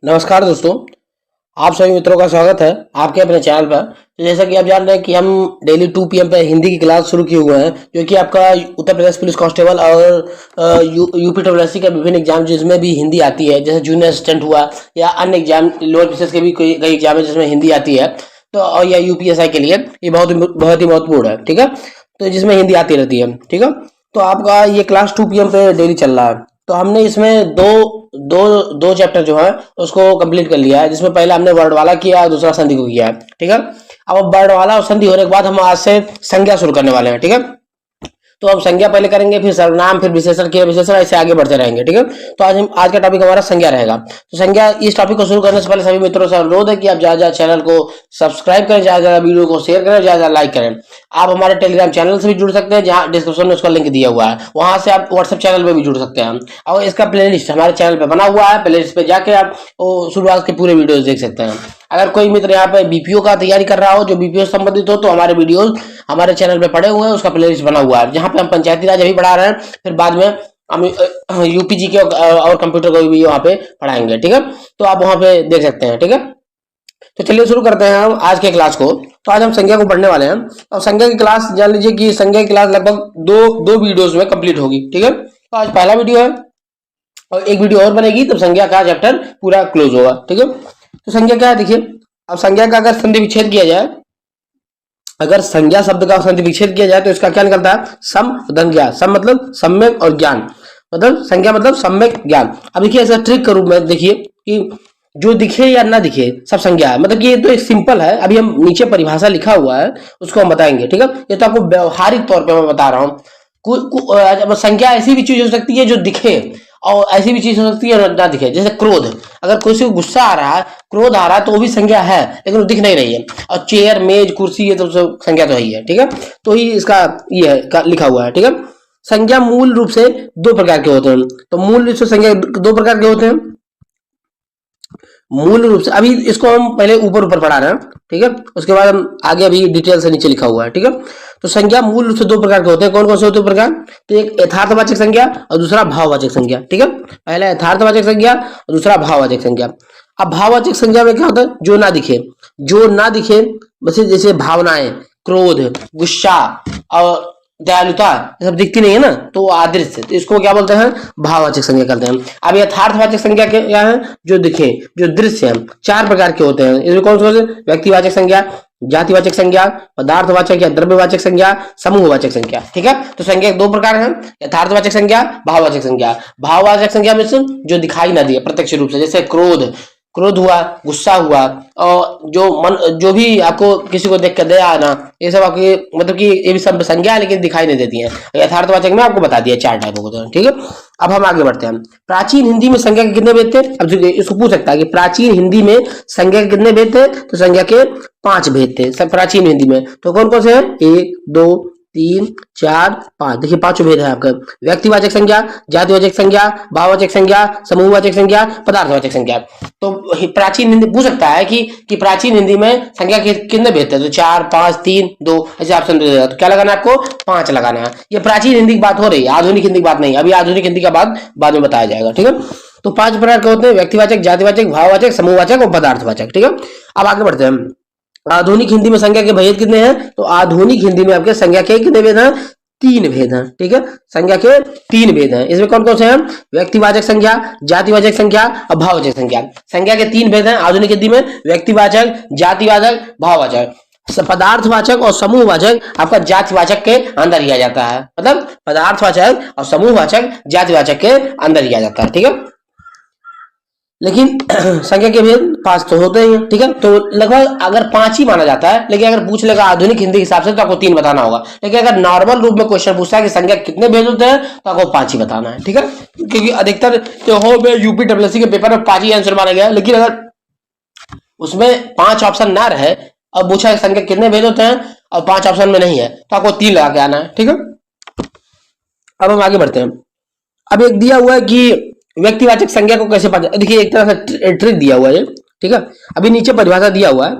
नमस्कार दोस्तों, आप सभी मित्रों का स्वागत है आपके अपने चैनल पर। तो जैसा कि आप जान रहे हैं कि हम डेली 2 PM पे हिंदी की क्लास शुरू किए हुए हैं, जो कि आपका उत्तर प्रदेश पुलिस कांस्टेबल और यूपीडब्ल्यूएससी का विभिन्न एग्जाम जिसमें भी हिंदी आती है, जैसे जूनियर असिस्टेंट हुआ या अन्य एग्जाम लोअर पीसीएस के भी कई एग्जाम है जिसमें हिंदी आती है। तो और या यूपीएसआई के लिए ये बहुत ही महत्वपूर्ण है। ठीक है, तो जिसमें हिंदी आती रहती है। ठीक है, तो आपका ये क्लास 2 PM पे डेली चल रहा है। तो हमने इसमें दो दो दो चैप्टर जो है उसको कंप्लीट कर लिया है, जिसमें पहला हमने वर्ड वाला किया, दूसरा संधि को किया है। ठीक है, अब वर्ड वाला और संधि होने के बाद हम आज से संज्ञा शुरू करने वाले हैं। ठीक है, तो हम संज्ञा पहले करेंगे, फिर सर्वनाम, फिर विशेषण, क्रिया विशेषण, ऐसे आगे बढ़ते रहेंगे। ठीक है, तो आज का टॉपिक हमारा संज्ञा रहेगा। तो संज्ञा, इस टॉपिक को शुरू करने से पहले सभी मित्रों से अनुरोध है कि आप ज्यादा चैनल को सब्सक्राइब करें, ज्यादा वीडियो को शेयर करें, ज्यादा लाइक करें। आप हमारे टेलीग्राम चैनल से भी जुड़ सकते हैं, जहां डिस्क्रिप्शन में उसका लिंक दिया हुआ है, वहां से आप व्हाट्सएप चैनल पे भी जुड़ सकते हैं। और इसका प्लेलिस्ट हमारे चैनल पे बना हुआ है, प्लेलिस्ट पे जाके आप शुरुआत के पूरे वीडियोस देख सकते हैं। अगर कोई मित्र यहाँ पे बीपीओ का तैयारी कर रहा हो, जो बीपीओ से संबंधित हो, तो हमारे वीडियोस हमारे चैनल पे पड़े हुए हैं, उसका प्लेलिस्ट बना हुआ है, जहाँ पे हम पंचायती राज अभी पढ़ा रहे हैं, फिर बाद में हम यूपीजी के और कंप्यूटर को भी वहाँ पे पढ़ाएंगे। ठीक है, तो आप वहाँ पे देख सकते हैं। ठीक है, तो चलिए शुरू करते हैं हम आज के क्लास को। तो आज हम संज्ञा को पढ़ने वाले हैं, और संज्ञा की क्लास जान लीजिए कि संज्ञा की क्लास लगभग दो वीडियोज में कंप्लीट होगी। ठीक है, तो आज पहला वीडियो है और एक वीडियो और बनेगी, तब संज्ञा का चैप्टर पूरा क्लोज होगा। ठीक है, तो संज्ञा क्या है देखिए। अब संज्ञा का अगर संधि विच्छेद किया जाए, अगर संज्ञा शब्द का संधि विच्छेद किया जाए तो इसका क्या निकलता है? सम दंज्ञा। सम मतलब सम्यक, और ज्ञान मतलब संज्ञा मतलब सम्यक ज्ञान। अब देखिए ऐसा ट्रिक के रूप में देखिए कि जो दिखे या ना दिखे सब संज्ञा है। मतलब कि ये तो एक सिंपल है, अभी हम नीचे परिभाषा लिखा हुआ है उसको हम बताएंगे। ठीक है, ये तो आपको व्यवहारिक तौर पे मैं बता रहा हूँ। संज्ञा ऐसी भी चीज हो सकती है जो दिखे, और ऐसी भी चीज हो सकती है ना दिखे। जैसे क्रोध, अगर किसी को गुस्सा आ रहा है, क्रोध आ रहा है, तो वो भी संज्ञा है, लेकिन वो दिख नहीं रही है। और चेयर, मेज, कुर्सी, ये तो सब संज्ञा तो ही है। ठीक है, तो ही इसका ये है लिखा हुआ है। ठीक है, संज्ञा मूल रूप से दो प्रकार के होते हैं। तो मूल रूप से संज्ञा दो प्रकार के होते हैं। मूल रूप से, अभी इसको हम पहले ऊपर ऊपर पढ़ा रहे हैं। ठीक है, उसके बाद हम आगे अभी डिटेल से नीचे लिखा हुआ है। ठीक है, तो संज्ञा मूल रूप से दो प्रकार के होते हैं। कौन कौन से होते हैं प्रकार? तो एक यथार्थवाचक संज्ञा और दूसरा भाववाचक संज्ञा। ठीक है, पहला यथार्थवाचक संज्ञा और दूसरा भाववाचक संज्ञा। अब भाववाचक संज्ञा में क्या होता है? जो ना दिखे, जो ना दिखे, जैसे भावनाएं, क्रोध, गुस्सा और दयालुता, ये सब दिखती नहीं है ना, तो अदृश्य, तो इसको क्या बोलते हैं? भाववाचक संज्ञा करते हैं। अब यथार्थवाचक संज्ञा क्या है? जो दिखे, जो दृश्य है। चार प्रकार के होते हैं। इसमें कौन से होते हैं? व्यक्तिवाचक संज्ञा, जातिवाचक संज्ञा, पदार्थवाचक या द्रव्यवाचक संज्ञा, समूहवाचक संज्ञा। ठीक है, तो संज्ञा दो प्रकार है, यथार्थवाचक संज्ञा, भाववाचक संज्ञा। भाववाचक संज्ञा में से जो दिखाई ना दिए प्रत्यक्ष रूप से, जैसे क्रोध, क्रोध हुआ, गुस्सा हुआ, और जो भी आपको किसी को देख कर दया आना, ये सब आपके मतलब कि ये भी सब संज्ञा है, लेकिन दिखाई नहीं देती है। यथार्थवाचक में आपको बता दिया चार टाइपों को। ठीक है, अब हम आगे बढ़ते हैं। प्राचीन हिंदी में संज्ञा के कितने भेद थे? अब इसको पूछ सकता है कि प्राचीन हिंदी में संज्ञा के कितने भेद थे? तो संज्ञा के 5 भेद थे सब प्राचीन हिंदी में। तो कौन कौन से हैं? 1, 2, 3, 4, 5। देखिए पांचों भेद है आपका। व्यक्तिवाचक संज्ञा, जातिवाचक संज्ञा, भाववाचक संज्ञा, समूहवाचक संज्ञा, पदार्थवाचक संज्ञा। तो प्राचीन हिंदी पूछ सकता है कि प्राचीन हिंदी में संज्ञा के कितने भेद थे? तो 4, 5, 3, 2 ऐसे ऑप्शन दे देगा। तो क्या लगाना है आपको? 5 लगाना है। ये प्राचीन हिंदी की बात हो रही है, आधुनिक हिंदी की बात नहीं। अभी आधुनिक हिंदी का बात बाद में बताया जाएगा। ठीक है, तो 5 प्रकार के होते हैं: व्यक्तिवाचक, जातिवाचक, भाववाचक, समूहवाचक और पदार्थवाचक। ठीक है, अब आगे बढ़ते हैं। आधुनिक हिंदी में संज्ञा के भेद कितने हैं? तो आधुनिक हिंदी में आपके संज्ञा के कितने भेद हैं? 3 भेद हैं। ठीक है, संज्ञा के 3 भेद हैं। इसमें कौन कौन से हैं? व्यक्तिवाचक संज्ञा, जातिवाचक संज्ञा और भाववाचक संज्ञा। संज्ञा के 3 भेद हैं आधुनिक हिंदी में: व्यक्तिवाचक, जातिवाचक, भाववाचक। पदार्थवाचक और समूहवाचक आपका जातिवाचक के अंदर ही आ जाता है। मतलब पदार्थवाचक और समूहवाचक जातिवाचक के अंदर ही आ जाता है। ठीक है, लेकिन संज्ञा के भेद 5 तो होते ही हैं। ठीक है, तो लगभग अगर 5 ही माना जाता है, लेकिन अगर पूछ लेगा आधुनिक हिंदी के हिसाब से तो आपको 3 बताना होगा। लेकिन अगर नॉर्मल रूप में क्वेश्चन पूछता है कि संज्ञा कितने भेद होते हैं, तो आपको 5 ही बताना है। ठीक है, क्योंकि अधिकतर तो हो में यूपीडब्ल्यूएससी के पेपर में 5 ही आंसर माना गया है। लेकिन अगर उसमें 5 ऑप्शन ना रहे और पूछा है संज्ञा कितने भेद होते हैं और 5 ऑप्शन में नहीं है, तो आपको 3 लगा के आना है। ठीक है, अब हम आगे बढ़ते हैं। अब एक दिया हुआ है कि व्यक्तिवाचक संज्ञा को कैसे पता? देखिए एक तरह से ट्रिक दिया हुआ है। ठीक है, अभी नीचे परिभाषा दिया हुआ है,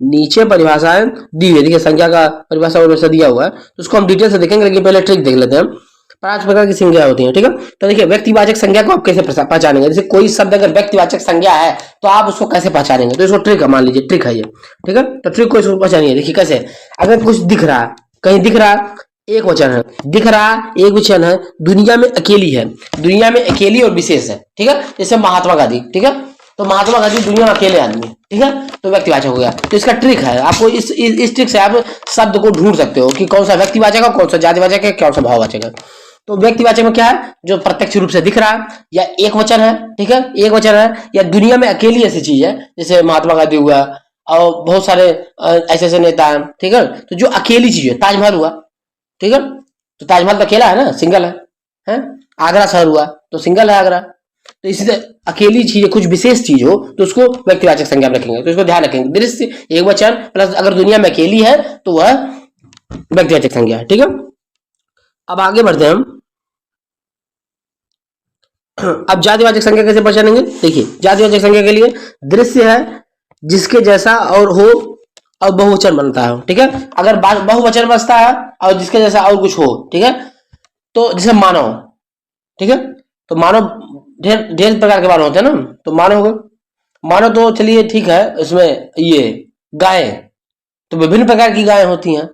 नीचे परिभाषाएं दी हुई है। देखिए संज्ञा का परिभाषा और वैसा दिया हुआ है, तो उसको हम डिटेल से देखेंगे, लेकिन पहले ट्रिक देख लेते हैं। पांच प्रकार की संज्ञा होती हैं, ठीक है। तो देखिए व्यक्तिवाचक संज्ञा को आप कैसे पहचानेंगे, जैसे कोई शब्द अगर व्यक्तिवाचक संज्ञा है तो आप उसको कैसे पहचानेंगे, तो इसको ट्रिक है, मान लीजिए ट्रिक है ये, ठीक है। तो ट्रिक को इसको पहचानिए, देखिए कैसे, अगर कुछ दिख रहा है, कहीं दिख रहा है, एक वचन है, दिख रहा एक वचन है, दुनिया में अकेली है, दुनिया में अकेली और विशेष है, ठीक है। जैसे महात्मा गांधी, ठीक है, तो महात्मा गांधी दुनिया में अकेले आदमी, ठीक है, तो व्यक्तिवाचक हो गया। तो इसका ट्रिक है, आपको इस ट्रिक से आप शब्द को ढूंढ सकते हो कि कौन सा व्यक्तिवाचक है, कौन सा जातिवाचक है, कौन सा भाववाचक है। तो व्यक्तिवाचक में क्या है, जो प्रत्यक्ष रूप से दिख रहा है, या एक वचन है, ठीक है, एक वचन है, या दुनिया में अकेली ऐसी चीज है, जैसे महात्मा गांधी हुआ और बहुत सारे ऐसे ऐसे नेता हैं, ठीक है। तो जो अकेली चीज है, ताजमहल हुआ, ठीक है, तो ताजमहल तो अकेला है ना, सिंगल है? आगरा शहर हुआ तो सिंगल है आगरा। तो इसी तरह अकेली चीज, कुछ विशेष चीज हो तो उसको व्यक्तिवाचक संज्ञा में रखेंगे, तो इसको ध्यान रखेंगे, दृश्य एक वचन प्लस अगर दुनिया में अकेली है तो वह व्यक्तिवाचक संज्ञा है, ठीक है। अब आगे बढ़ते हैं हम। अब जातिवाचक संज्ञा कैसे पहचानेंगे, देखिए जातिवाचक संज्ञा के लिए दृश्य है जिसके जैसा और हो और बहुवचन बनता है, ठीक है। अगर बहुवचन बचता है और जिसके जैसा और कुछ हो, ठीक है, तो जैसे मानव, ठीक है, तो मानव ढेर ढेर प्रकार के मानव होते हैं ना, तो मानव हो गए, मानव तो चलिए ठीक है, इसमें ये गाय, तो विभिन्न प्रकार की गाय होती हैं,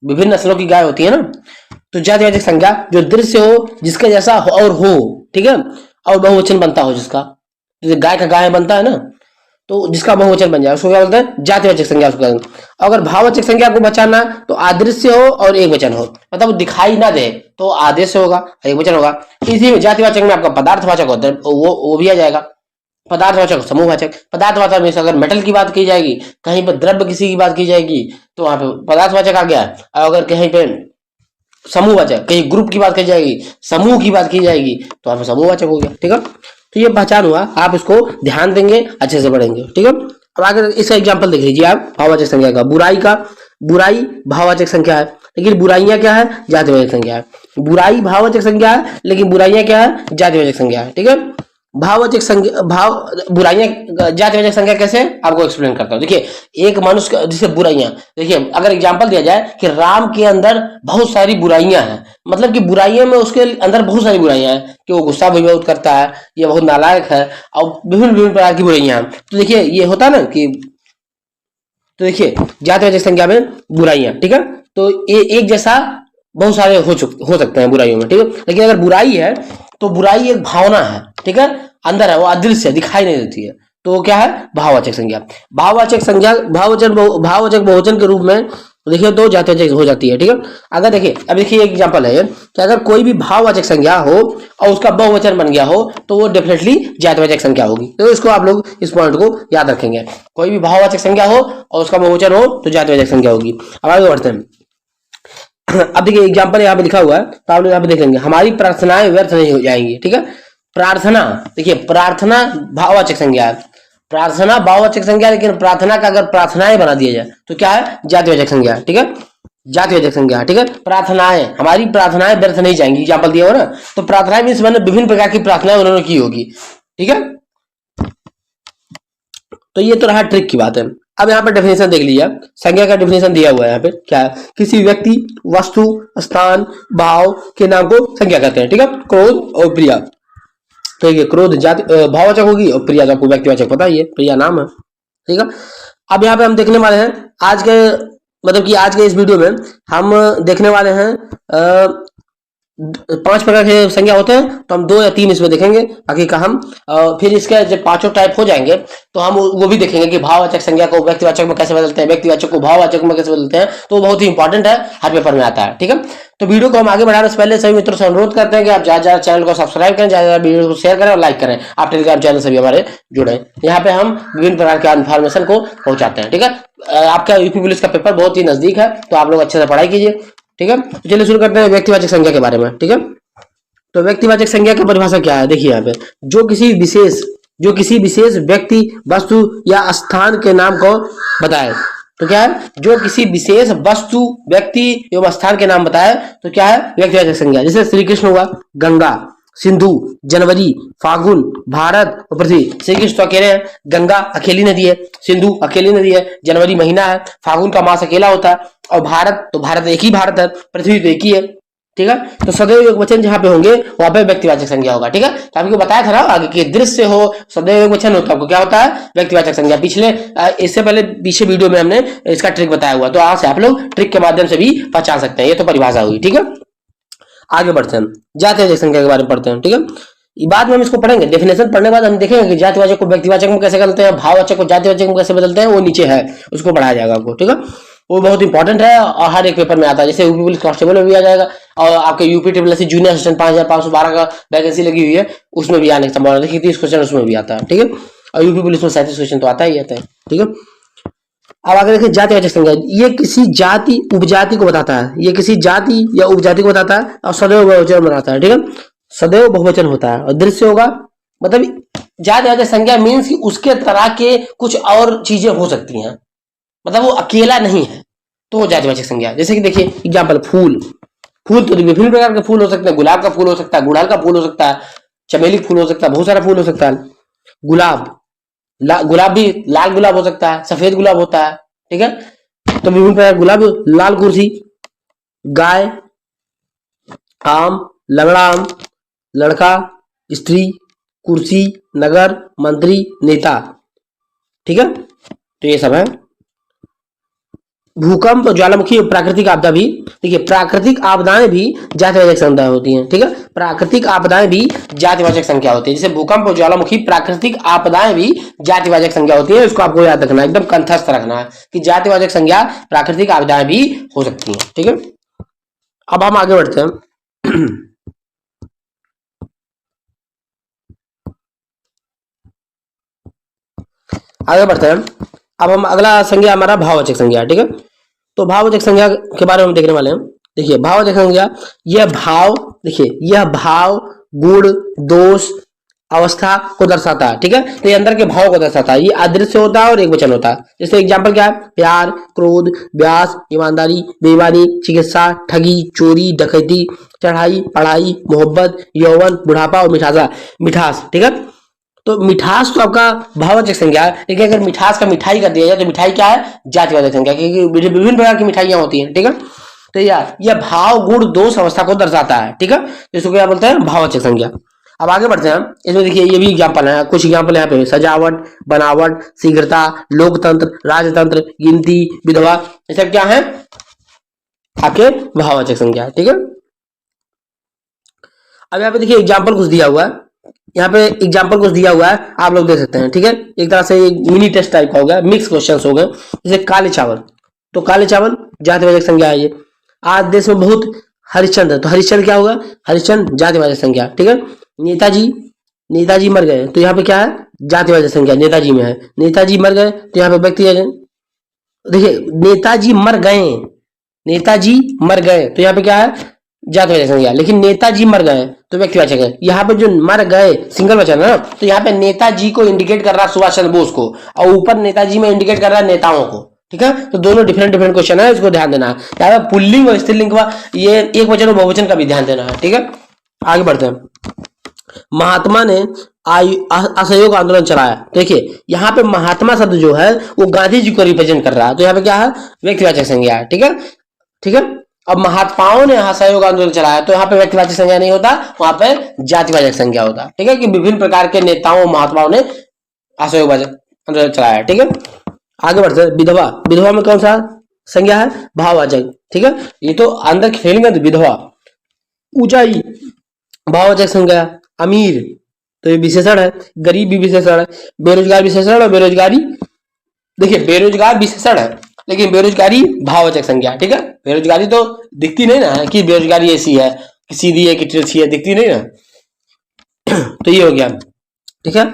विभिन्न नस्लों की गाय होती है ना। तो जातिवाचक संज्ञा जो दृश्य हो जिसके जैसा और हो, ठीक है, और बहुवचन बनता हो जिसका, जैसे गाय का गाय बनता है ना, तो जिसका बहुवचन बन जाए उसको क्या बोलते हैं, जातिवाचक संज्ञा उसको कहते हैं। अगर भाववाचक संज्ञा को बचाना तो अदृश्य हो और एक वचन हो, मतलब दिखाई ना दे तो आदेश होगा, एक वचन होगा। इसी में जातिवाचक में आपका पदार्थवाचक होता है, वो भी आ जाएगा, पदार्थवाचक, समूहवाचक। पदार्थवाचक में अगर मेटल की बात की जाएगी, कहीं पर द्रव्य किसी की बात की जाएगी तो वहां पे पदार्थवाचक आ गया, और अगर कहीं पे समूहवाचक, कहीं ग्रुप की बात की जाएगी, समूह की बात की जाएगी तो वहां पे समूहवाचक हो गया, ठीक है। तो ये पहचान हुआ, आप इसको ध्यान देंगे, अच्छे से पढ़ेंगे, ठीक है। अब आगे इसका एग्जांपल देख लीजिए आप, भाववाचक संज्ञा का, बुराई का, बुराई भाववाचक संज्ञा है, लेकिन बुराइयां क्या है, जातिवाचक संज्ञा है। बुराई भाववाचक संज्ञा है, लेकिन बुराइयां क्या है, जातिवाचक संज्ञा है, ठीक है। भाववाचक संज्ञा, बुराइयां जातिवाचक संज्ञा कैसे, आपको एक्सप्लेन करता हूं। देखिए एक मनुष्य का, जैसे बुराइयां, देखिए अगर एग्जांपल दिया जाए कि राम के अंदर बहुत सारी बुराइयां हैं, मतलब कि बुराइयों में उसके अंदर बहुत सारी बुराइयां हैं, कि वो गुस्सा भी बहुत करता है, ये बहुत नालायक है, और विभिन्न विभिन्न प्रकार की बुराइयां हैं। तो देखिए ये होता है ना कि, तो देखिए जातिवाचक संज्ञा में बुराइयां, ठीक है, तो ये एक जैसा बहुत सारे हो सकते हैं बुराइयों में, ठीक है। लेकिन अगर बुराई है तो बुराई एक भावना है, ठीक है, अंदर है, वो अदृश्य है, दिखाई नहीं देती है, तो वो क्या है, भाववाचक संज्ञा। भाववाचक संज्ञा भाववाचक बहुवचन के रूप में देखिए तो जातिवाचक हो जाती है, ठीक है। अगर देखिए, अब देखिए एक एग्जांपल है कि अगर कोई भी भाववाचक संज्ञा हो और उसका बहुवचन बन गया हो तो वो डेफिनेटली जातिवाचक संज्ञा होगी, तो इसको आप लोग इस पॉइंट को याद रखेंगे, कोई भी भाववाचक संज्ञा हो और उसका बहुवचन हो तो जातिवाचक संज्ञा होगी। अब आगे बढ़ते हैं। अब देखिए एग्जांपल यहाँ पे लिखा हुआ है, तो आप लोग यहाँ पे देख लेंगे, हमारी प्रार्थनाएं व्यर्थ नहीं हो जाएंगी, ठीक है। प्रार्थना, देखिए प्रार्थना भाववाचक संज्ञा है, प्रार्थना भाववाचक संज्ञा, लेकिन प्रार्थना का अगर प्रार्थनाएं बना दिया जाए तो क्या है, जातिवाचक संज्ञा, ठीक है, जातिवाचक संज्ञा, ठीक है। प्रार्थनाएं, हमारी प्रार्थनाएं व्यर्थ नहीं जाएंगी, एग्जांपल दिया हो ना, तो प्रार्थनाएं मीन्स मैंने विभिन्न प्रकार की प्रार्थनाएं उन्होंने की होगी, ठीक है। तो ये तो रहा ट्रिक की बात है। अब यहाँ पे डेफिनेशन देख लीजिए, संज्ञा का डेफिनेशन दिया हुआ है यहाँ पे, क्या है, किसी व्यक्ति, वस्तु, स्थान, भाव के नाम को संज्ञा कहते हैं, ठीक है। क्रोध और प्रिया, तो ये क्रोध जाति भाववाचक होगी और प्रिया तो आपको व्यक्तिवाचक पता ही है, प्रिया नाम है, ठीक है। अब यहाँ पे हम देखने वाले हैं आज के, मतलब कि आज के इस वीडियो में हम देखने वाले हैं 5 प्रकार के संज्ञा होते हैं, तो हम 2 या 3 इसमें देखेंगे, बाकी का हम फिर इसके जब 5 टाइप हो जाएंगे तो हम वो भी देखेंगे कि भाववाचक संज्ञा को व्यक्तिवाचक में कैसे बदलते हैं, व्यक्तिवाचक को भाववाचक में कैसे बदलते हैं, तो बहुत ही इंपॉर्टेंट है, हर पेपर में आता है, ठीक है। तो वीडियो को हम आगे बढ़ाने से पहले सभी मित्रों से अनुरोध करते हैं कि आप ज्यादा चैनल को सब्सक्राइब करें, ज्यादा वीडियो को शेयर करें और लाइक करें, आप टेलीग्राम चैनल से भी हमारे जुड़े, यहाँ पे हम विभिन्न प्रकार के इन्फॉर्मेशन को पहुंचाते हैं, ठीक है। आपका यूपी पुलिस का पेपर बहुत ही नजदीक है, तो आप लोग अच्छे से पढ़ाई कीजिए, ठीक है। तो चलिए शुरू करते हैं व्यक्तिवाचक संज्ञा के बारे में, ठीक है। तो व्यक्तिवाचक संज्ञा की परिभाषा क्या है, देखिए यहाँ पे, जो किसी विशेष व्यक्ति, वस्तु या स्थान के नाम को बताए, तो क्या है, जो किसी विशेष वस्तु, व्यक्ति एवं स्थान के नाम बताए तो क्या है, व्यक्तिवाचक संज्ञा। जैसे श्री कृष्ण हुआ, गंगा, सिंधु, जनवरी, फागुन, भारत और पृथ्वी। श्री कृष्ण तो अकेले हैं, गंगा अकेली नदी है, सिंधु अकेली नदी है, जनवरी महीना है, फागुन का मास अकेला होता है, और भारत तो भारत एक ही भारत है, पृथ्वी तो एक ही है, ठीक है। तो सदैव एकवचन जहां पे होंगे वहां पे व्यक्तिवाचक संज्ञा होगा, ठीक है। तो आपको बताया था ना आगे कि दृश्य हो सदैव एकवचन होता है, क्या होता है, व्यक्तिवाचक संज्ञा। इससे पहले पीछे वीडियो में हमने इसका ट्रिक बताया हुआ, तो आज से आप लोग ट्रिक के माध्यम से भी पहचान सकते हैं। ये तो परिभाषा हुई, ठीक है। आगे बढ़ते हैं, जातिवाचक संज्ञा के बारे में पढ़ते हैं, ठीक है। बाद में हम इसको पढ़ेंगे, डेफिनेशन पढ़ने के बाद हम देखेंगे कि जातिवाचक को व्यक्तिवाचक में कैसे बदलते हैं, भाववाचक को जातिवाचक में कैसे बदलते हैं, वो नीचे है, उसको पढ़ाया जाएगा आपको, ठीक है। वो बहुत इंपॉर्टेंट है और हर एक पेपर में आता है, जैसे यूपी पुलिस कांस्टेबल में भी आ जाएगा और आपके UP triple SC junior assistant 5512 का वैकेंसी लगी हुई है, उसमें भी आने की संभावना है, 30 क्वेश्चन उसमें भी आता है, ठीक है। और यूपी पुलिस में 37 क्वेश्चन तो आता ही आता है, ठीक है। अब आगे देखिए जातिवाचक संज्ञा, ये किसी जाति उपजाति को बताता है, ये किसी जाति या उपजाति को बताता है और सदैव बहुवचन बनाता है, ठीक है। सदैव बहुवचन होता है और दृश्य होगा, मतलब जातिवाचक संज्ञा मीन्स कि उसके तरह के कुछ और चीजें हो सकती हैं, मतलब वो अकेला नहीं है, तो वो जातिवाचक संज्ञा। जैसे कि देखिए एग्जाम्पल, फूल, फूल तो विभिन्न प्रकार के फूल हो सकते हैं, गुलाब का फूल हो सकता है, गुड़हल का फूल हो सकता है, चमेली फूल हो सकता है, बहुत सारा फूल हो सकता है। गुलाब, गुलाब भी लाल गुलाब हो सकता है, सफेद गुलाब होता है, ठीक है। तो विभिन्न प्रकार गुलाब, लाल कुर्सी, गाय, आम, लंगड़ा आम, लड़का, स्त्री, कुर्सी, नगर, मंत्री, नेता, ठीक है। तो ये सब है। भूकंप, ज्वालामुखी, प्राकृतिक आपदा भी, देखिए प्राकृतिक आपदाएं भी जातिवाचक संज्ञा होती हैं, ठीक है। प्राकृतिक आपदाएं भी जातिवाचक संज्ञा होती है, जैसे भूकंप और ज्वालामुखी प्राकृतिक आपदाएं भी जातिवाचक संज्ञा होती है। इसको आपको याद रखना है, एकदम कंठस्थ रखना है कि जातिवाचक संज्ञा प्राकृतिक आपदाएं भी हो सकती हैं, ठीक है। अब हम आगे बढ़ते हैं। आगे बढ़ते हैं। अब हम अगला संज्ञा हमारा भाववाचक संज्ञा, ठीक है। तो भाववाचक संज्ञा के बारे में हम देखने वाले हैं। देखिए भाववाचक संज्ञा, यह भाव, देखिए यह भाव, गुण, दोष, अवस्था को दर्शाता है, ठीक है। तो ये अंदर के भाव को दर्शाता है, ये अदृश्य होता है और एक वचन होता है। जैसे एग्जाम्पल क्या है, प्यार, क्रोध, व्यास, ईमानदारी, बेईमानी, चिकित्सा, ठगी, चोरी, डकैती, चढ़ाई, पढ़ाई, मोहब्बत, यौवन, बुढ़ापा और मिठास, ठीक है। तो मिठास तो आपका भाववाचक संज्ञा है, लेकिन अगर मिठास का मिठाई कर दिया जाए तो मिठाई क्या है, जातिवाचक संज्ञा, क्योंकि विभिन्न प्रकार की मिठाइयां होती हैं, ठीक है। तो यार यह भाव, गुण, दोष, अवस्था को दर्शाता है, ठीक है। इसको क्या बोलते हैं, भाववाचक संज्ञा। अब आगे बढ़ते हैं, इसमें देखिए ये भी एग्जाम्पल है, कुछ एग्जाम्पल यहाँ पे, सजावट, बनावट, शीघ्रता, लोकतंत्र, राजतंत्र, गिनती, विधवा, ये सब क्या है, आपके भाववाचक संज्ञा, ठीक है। अब यहाँ पे देखिए एग्जाम्पल कुछ दिया हुआ है, यहाँ पे एग्जाम्पल कुछ दिया हुआ है, आप लोग देख सकते हैं, ठीक है। एक तरह से मिनी टेस्ट टाइप का हो गया, मिक्स क्वेश्चंस हो गए। जैसे काले चावल, तो काले चावल जातिवाचक संज्ञा है ये। आज देश में बहुत हरिश्चंद्र, तो हरिश्चंद्र क्या होगा, हरिश्चंद्र जातिवाचक संज्ञा, ठीक है। नेताजी मर गए, तो यहाँ पे क्या है, जातिवाचक संज्ञा नेताजी में है। नेताजी मर गए तो यहाँ पे व्यक्ति है, देखिए नेताजी मर गए तो यहाँ पे क्या है, जातिवाचक संज्ञा। लेकिन नेताजी मर गए तो व्यक्तिवाचक है। यहाँ पे जो मर गए सिंगल वचन है ना, तो यहाँ पे नेताजी को इंडिकेट कर रहा है सुभाष चंद्र बोस को, और ऊपर नेताजी में इंडिकेट कर रहा है नेताओं को, ठीक है। तो दोनों डिफरेंट क्वेश्चन है, इसको ध्यान देना है। यहाँ पे पुल्लिंग और स्त्रीलिंग का, ये एक वचन और बहुवचन का भी ध्यान देना है, ठीक है। आगे बढ़ते हैं। महात्मा ने असहयोग आंदोलन चलाया, देखिए यहाँ पे महात्मा शब्द जो है वो गांधी जी को रिप्रेजेंट कर रहा है, तो यहाँ पे क्या है, व्यक्तिवाचक संज्ञा है, ठीक है, ठीक है। अब महात्माओं ने असहयोग आंदोलन चलाया, तो यहाँ पे व्यक्तिवाचक संज्ञा नहीं होता, वहां पे जातिवाचक संज्ञा होता, ठीक है, कि विभिन्न प्रकार के नेताओं महात्माओं ने असहयोग आंदोलन चलाया, ठीक है। आगे बढ़ते हैं, विधवा, विधवा में कौन सा संज्ञा है, भाववाचक, ठीक है। ये तो अंदर की फीलिंग है, विधवा। ऊंचाई, भाववाचक संज्ञा। अमीर, तो ये विशेषण है, गरीब भी विशेषण है, बेरोजगार विशेषण, और बेरोजगारी, देखिए बेरोजगार विशेषण है लेकिन बेरोजगारी भाववाचक संज्ञा, ठीक है। बेरोजगारी तो दिखती नहीं ना कि बेरोजगारी ऐसी है कि सीधी है कि टेढ़ी है, दिखती नहीं ना। तो ये हो गया, ठीक है।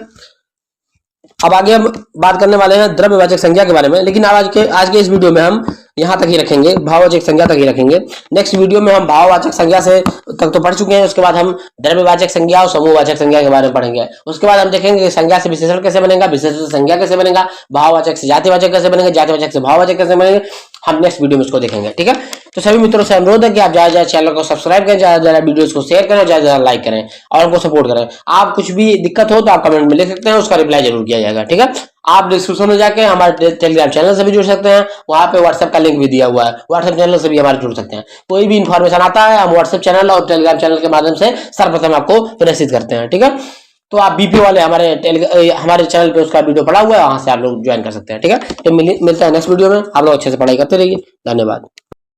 अब आगे हम बात करने वाले हैं द्रव्यवाचक संज्ञा के बारे में, लेकिन आज के इस वीडियो में हम यहां तक ही रखेंगे, भाववाचक संज्ञा तक ही रखेंगे। नेक्स्ट वीडियो में हम भाववाचक संज्ञा से तक तो पढ़ चुके हैं, उसके बाद हम द्रव्यवाचक संज्ञा और समूहवाचक संज्ञा के बारे में पढ़ेंगे। उसके बाद हम देखेंगे कि संज्ञा से विशेषण कैसे बनेगा, विशेषण से संज्ञा कैसे बनेगा, भाववाचक से जातिवाचक कैसे बनेंगे, जातिवाचक से भाववाचक कैसे बनेंगे, हम नेक्स्ट वीडियो में इसको देखेंगे, ठीक है। तो सभी मित्रों से अनुरोध है कि आप ज्यादा चैनल को सब्सक्राइब करें, ज्यादा वीडियोस को शेयर करें, ज्यादा लाइक करें और उनको सपोर्ट करें। आप कुछ भी दिक्कत हो तो आप कमेंट में लिख सकते हैं, उसका रिप्लाई जरूर किया जाएगा, ठीक है। आप डिस्क्रिप्शन में जाके हमारे टेलीग्राम चैनल से भी जुड़ सकते हैं, वहां पे व्हाट्सएप का लिंक भी दिया हुआ है, व्हाट्सएप चैनल से भी हमारे जुड़ सकते हैं। कोई भी इन्फॉर्मेशन आता है हम व्हाट्सएप चैनल और टेलीग्राम चैनल के माध्यम से सर्वप्रथम आपको प्रेषित करते हैं, ठीक है। तो आप बीपीओ वाले हमारे चैनल पे उसका वीडियो पड़ा हुआ है, वहां से आप लोग ज्वाइन कर सकते हैं, ठीक है। तो मिलते हैं नेक्स्ट वीडियो में, आप लोग अच्छे से पढ़ाई करते रहिए, धन्यवाद।